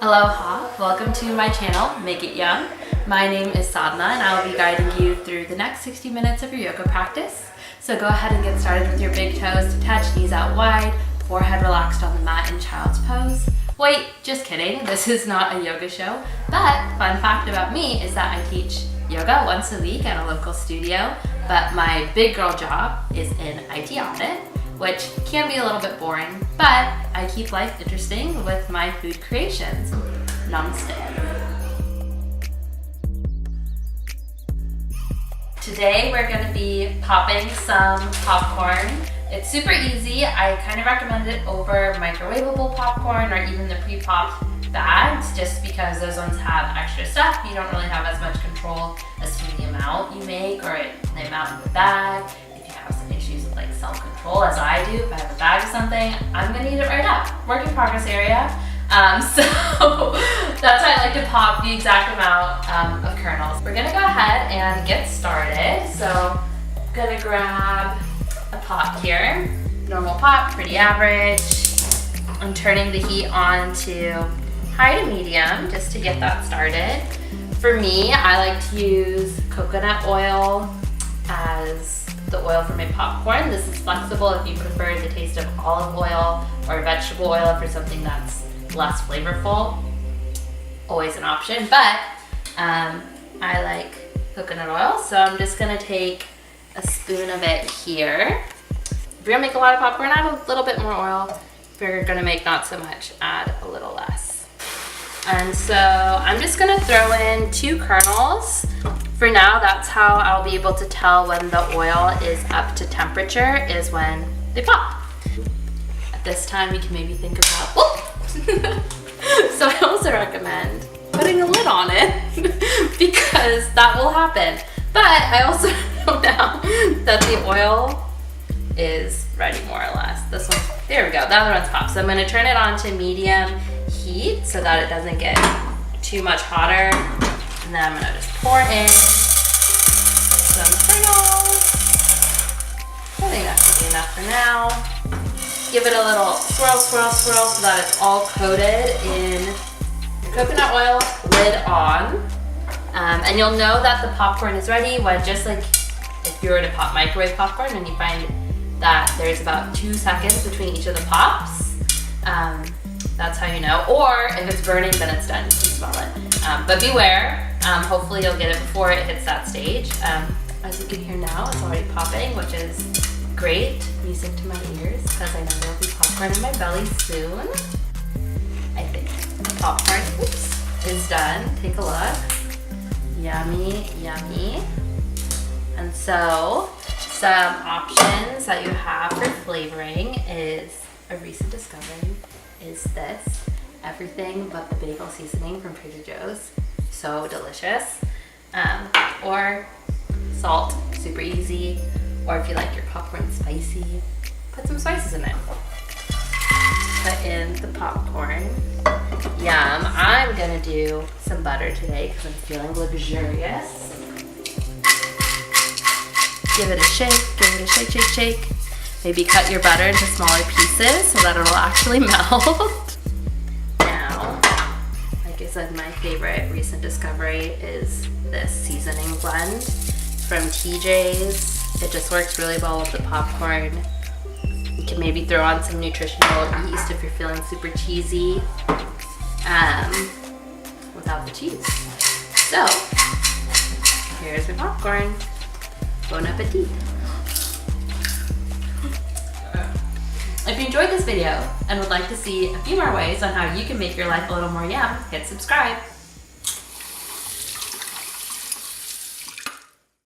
Aloha, welcome to my channel, Make It Yum. My name is Sadhana and I will be guiding you through the next 60 minutes of your yoga practice. So go ahead and get started with your big toes touched, knees out wide, forehead relaxed on the mat in child's pose. Wait, just kidding, this is not a yoga show, but fun fact about me is that I teach yoga once a week at a local studio, but my big girl job is in IT audit, which can be a little bit boring, but I keep life interesting with my food creations. Namaste. Today we're going to be popping some popcorn. It's super easy. I kind of recommend it over microwavable popcorn or even the pre-popped bags, just because those ones have extra stuff. You don't really have as much control as to the amount you make or the amount in the bag. Have some issues with like self-control as I do. If I have a bag of something, I'm gonna eat it right up. Work in progress area. So that's why I like to pop the exact amount of kernels. We're gonna go ahead and get started. So I'm gonna grab a pot here. Normal pot, pretty average. I'm turning the heat on to high to medium just to get that started. For me, I like to use coconut oil as the oil for my popcorn. This is flexible if you prefer the taste of olive oil or vegetable oil for something that's less flavorful. Always an option, but I like coconut oil, so I'm just gonna take a spoon of it here. If you're gonna make a lot of popcorn, add a little bit more oil. If you're gonna make not so much, add a little less. And so I'm just gonna throw in 2 kernels. For now, that's how I'll be able to tell when the oil is up to temperature, is when they pop. At this time, you can maybe think about, so I also recommend putting a lid on it because that will happen. But I also know now that the oil is ready more or less. This one, there we go, the other one's popped. So I'm gonna turn it on to medium heat so that it doesn't get too much hotter. And then I'm gonna just pour in some kernels. I think that should be enough for now. Give it a little swirl, swirl, swirl so that it's all coated in coconut oil, lid on. And you'll know that the popcorn is ready when, just like if you were to pop microwave popcorn and you find that there's about 2 seconds between each of the pops. That's how you know. Or if it's burning, then it's done. You can smell it. But beware. Hopefully you'll get it before it hits that stage. As you can hear now, it's already popping, which is great music to my ears because I know there'll be popcorn in my belly soon. I think the popcorn, is done. Take a look. Yummy, yummy. And so some options that you have for flavoring is a recent discovery is this everything but the bagel seasoning from Trader Joe's. So delicious. Or salt, super easy. Or if you like your popcorn spicy, put some spices in it. Put in the popcorn. Yum. I'm gonna do some butter today because I'm feeling luxurious. Give it a shake, shake, shake. Maybe cut your butter into smaller pieces so that it'll actually melt. Now, like I said, my favorite recent discovery is this seasoning blend from TJ's. It just works really well with the popcorn. You can maybe throw on some nutritional yeast if you're feeling super cheesy without the cheese. So, here's your popcorn. Bon appetit. If you enjoyed this video and would like to see a few more ways on how you can make your life a little more yum, hit subscribe.